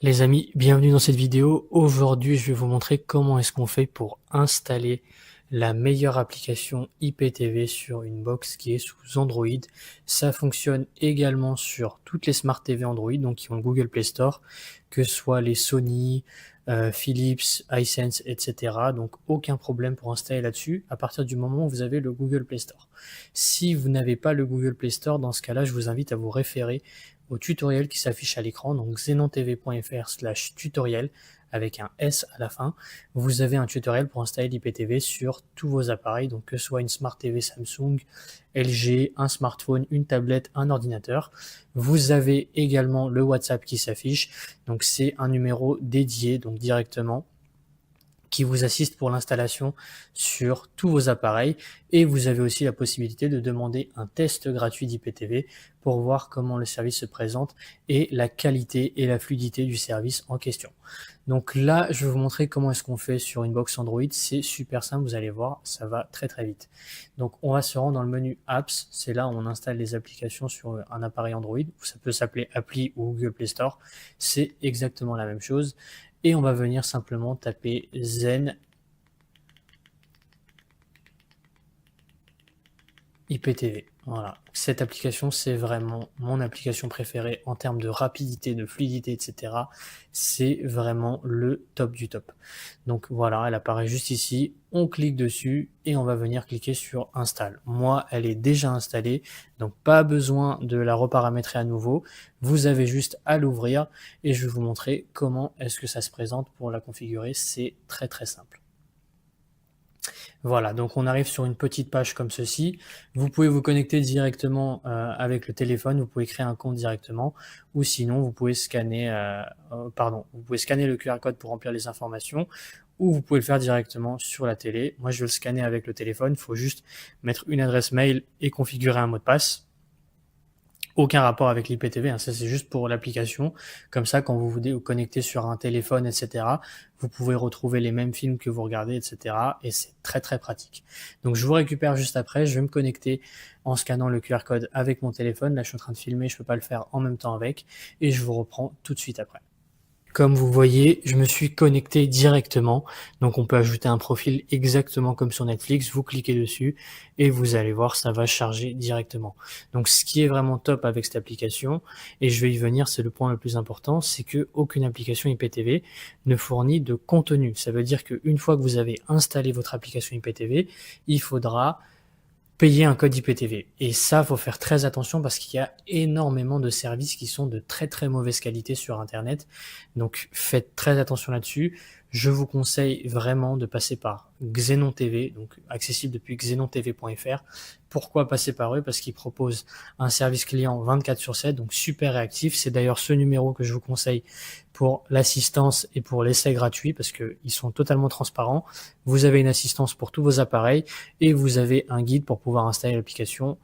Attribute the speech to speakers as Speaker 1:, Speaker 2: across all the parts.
Speaker 1: Les amis, bienvenue dans cette vidéo. Aujourd'hui, je vais vous montrer comment est-ce qu'on fait pour installer la meilleure application IPTV sur une box qui est sous Android. Ça fonctionne également sur toutes les Smart TV Android, donc qui ont le Google Play Store, que ce soit les Sony, Philips, Hisense, etc. Donc aucun problème pour installer là-dessus à partir du moment où vous avez le Google Play Store. Si vous n'avez pas le Google Play Store, dans ce cas-là, je vous invite à vous référer au tutoriel qui s'affiche à l'écran, donc xenontv.fr/tutoriel avec un S à la fin. Vous avez un tutoriel pour installer l'IPTV sur tous vos appareils, donc que ce soit une Smart TV Samsung, LG, un smartphone, une tablette, un ordinateur. Vous avez également le WhatsApp qui s'affiche, donc c'est un numéro dédié, donc directement qui vous assiste pour l'installation sur tous vos appareils, et vous avez aussi la possibilité de demander un test gratuit d'IPTV pour voir comment le service se présente et la qualité et la fluidité du service en question. Donc là, je vais vous montrer comment est-ce qu'on fait sur une box Android. C'est super simple, vous allez voir, ça va très très vite. Donc on va se rendre dans le menu Apps, c'est là où on installe les applications sur un appareil Android. Ça peut s'appeler Appli ou Google Play Store, c'est exactement la même chose. Et on va venir simplement taper Zen IPTV. Voilà, cette application, c'est vraiment mon application préférée en termes de rapidité, de fluidité, etc. C'est vraiment le top du top. Donc voilà, elle apparaît juste ici. On clique dessus et on va venir cliquer sur Install. Moi, elle est déjà installée, donc pas besoin de la reparamétrer à nouveau. Vous avez juste à l'ouvrir et je vais vous montrer comment est-ce que ça se présente pour la configurer. C'est très très simple. Voilà, donc on arrive sur une petite page comme ceci. Vous pouvez vous connecter directement avec le téléphone, vous pouvez créer un compte directement, ou sinon vous pouvez scanner, vous pouvez scanner le QR code pour remplir les informations, ou vous pouvez le faire directement sur la télé. Moi, je vais le scanner avec le téléphone. Il faut juste mettre une adresse mail et configurer un mot de passe. Aucun rapport avec l'IPTV, hein, ça c'est juste pour l'application. Comme ça, quand vous vous connectez sur un téléphone, etc., vous pouvez retrouver les mêmes films que vous regardez, etc. Et c'est très très pratique. Donc je vous récupère juste après, je vais me connecter en scannant le QR code avec mon téléphone. Là, je suis en train de filmer, je ne peux pas le faire en même temps avec. Et je vous reprends tout de suite après. Comme vous voyez, je me suis connecté directement, donc on peut ajouter un profil exactement comme sur Netflix, vous cliquez dessus et vous allez voir, ça va charger directement. Donc ce qui est vraiment top avec cette application, et je vais y venir, c'est le point le plus important, c'est que aucune application IPTV ne fournit de contenu. Ça veut dire qu'une fois que vous avez installé votre application IPTV, il faudra payer un code IPTV. Et ça, faut faire très attention parce qu'il y a énormément de services qui sont de très très mauvaise qualité sur Internet. Donc faites très attention là-dessus. Je vous conseille vraiment de passer par Xenon TV, donc accessible depuis xenontv.fr. Pourquoi passer par eux? Parce qu'ils proposent un service client 24/7, donc super réactif. C'est d'ailleurs ce numéro que je vous conseille pour l'assistance et pour l'essai gratuit parce qu'ils sont totalement transparents. Vous avez une assistance pour tous vos appareils et vous avez un guide pour pouvoir installer l'application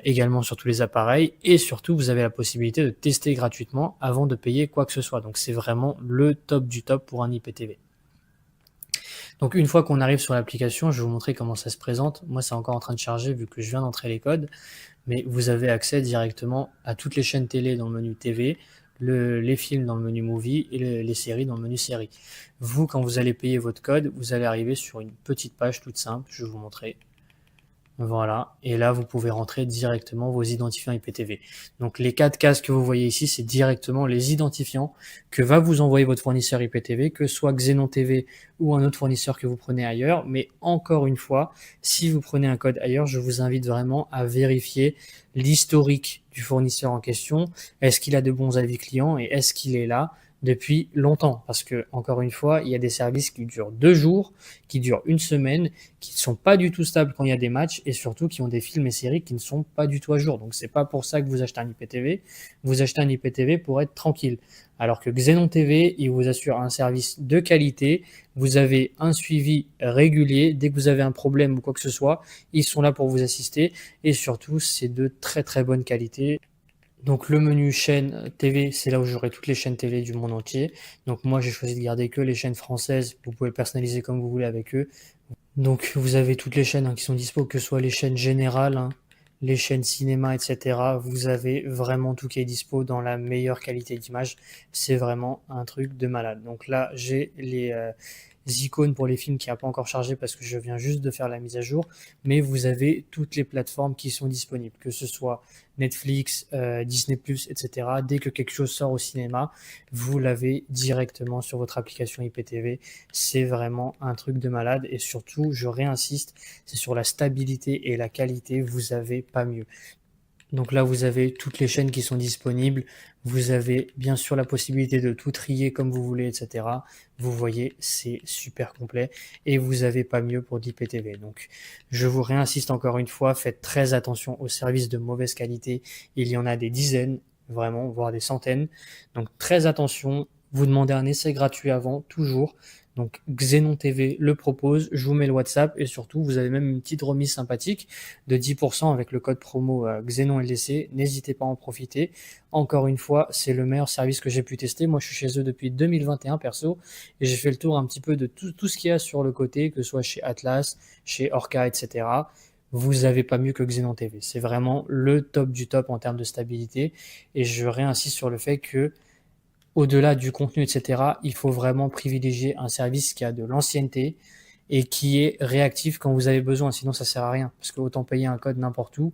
Speaker 1: également sur tous les appareils, et surtout vous avez la possibilité de tester gratuitement avant de payer quoi que ce soit. Donc c'est vraiment le top du top pour un IPTV. Donc une fois qu'on arrive sur l'application, je vais vous montrer comment ça se présente. Moi c'est encore en train de charger vu que je viens d'entrer les codes, mais vous avez accès directement à toutes les chaînes télé dans le menu TV, les films dans le menu Movie et les séries dans le menu Séries. Vous, quand vous allez payer votre code, vous allez arriver sur une petite page toute simple, je vais vous montrer. Voilà, et là vous pouvez rentrer directement vos identifiants IPTV. Donc les 4 cases que vous voyez ici, c'est directement les identifiants que va vous envoyer votre fournisseur IPTV, que ce soit Xenon TV ou un autre fournisseur que vous prenez ailleurs. Mais encore une fois, si vous prenez un code ailleurs, je vous invite vraiment à vérifier l'historique du fournisseur en question. Est-ce qu'il a de bons avis clients et est-ce qu'il est là depuis longtemps? Parce que, encore une fois, il y a des services qui durent 2 jours, qui durent une semaine, qui ne sont pas du tout stables quand il y a des matchs et surtout qui ont des films et séries qui ne sont pas du tout à jour. Donc c'est pas pour ça que vous achetez un IPTV. Vous achetez un IPTV pour être tranquille. Alors que Xenon TV, il vous assure un service de qualité. Vous avez un suivi régulier. Dès que vous avez un problème ou quoi que ce soit, ils sont là pour vous assister. Et surtout, c'est de très très bonne qualité. Donc le menu chaîne TV, c'est là où j'aurai toutes les chaînes télé du monde entier. Donc moi j'ai choisi de garder que les chaînes françaises. Vous pouvez personnaliser comme vous voulez avec eux. Donc vous avez toutes les chaînes qui sont dispo, que ce soit les chaînes générales, les chaînes cinéma, etc. Vous avez vraiment tout qui est dispo dans la meilleure qualité d'image. C'est vraiment un truc de malade. Donc là, j'ai les icônes pour les films qui n'a pas encore chargé parce que je viens juste de faire la mise à jour, mais vous avez toutes les plateformes qui sont disponibles, que ce soit Netflix, Disney+, etc. Dès que quelque chose sort au cinéma, vous l'avez directement sur votre application IPTV. C'est vraiment un truc de malade et surtout, je réinsiste, c'est sur la stabilité et la qualité, vous avez pas mieux. Donc là, vous avez toutes les chaînes qui sont disponibles. Vous avez bien sûr la possibilité de tout trier comme vous voulez, etc. Vous voyez, c'est super complet et vous n'avez pas mieux pour d'IPTV. Donc, je vous réinsiste encore une fois, faites très attention aux services de mauvaise qualité. Il y en a des dizaines, vraiment, voire des centaines. Donc, très attention. Vous demandez un essai gratuit avant, toujours. Donc Xenon TV le propose, je vous mets le WhatsApp et surtout vous avez même une petite remise sympathique de 10% avec le code promo Xenon LDC, n'hésitez pas à en profiter. Encore une fois, c'est le meilleur service que j'ai pu tester. Moi je suis chez eux depuis 2021 perso et j'ai fait le tour un petit peu de tout ce qu'il y a sur le côté, que ce soit chez Atlas, chez Orca, etc. Vous n'avez pas mieux que Xenon TV. C'est vraiment le top du top en termes de stabilité et je réinsiste sur le fait que au-delà du contenu, etc., il faut vraiment privilégier un service qui a de l'ancienneté et qui est réactif quand vous avez besoin. Sinon, ça sert à rien parce que autant payer un code n'importe où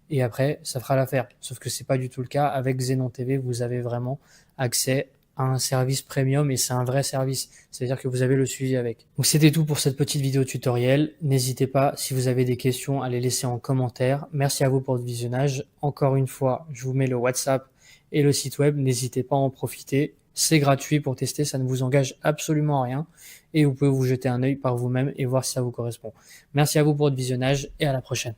Speaker 1: et après, ça fera l'affaire. Sauf que c'est pas du tout le cas. Avec Xenon TV, vous avez vraiment accès à un service premium et c'est un vrai service. C'est-à-dire que vous avez le suivi avec. Donc, c'était tout pour cette petite vidéo tutoriel. N'hésitez pas, si vous avez des questions, à les laisser en commentaire. Merci à vous pour le visionnage. Encore une fois, je vous mets le WhatsApp et le site web. N'hésitez pas à en profiter. C'est gratuit pour tester, ça ne vous engage absolument à rien. Et vous pouvez vous jeter un œil par vous-même et voir si ça vous correspond. Merci à vous pour votre visionnage et à la prochaine.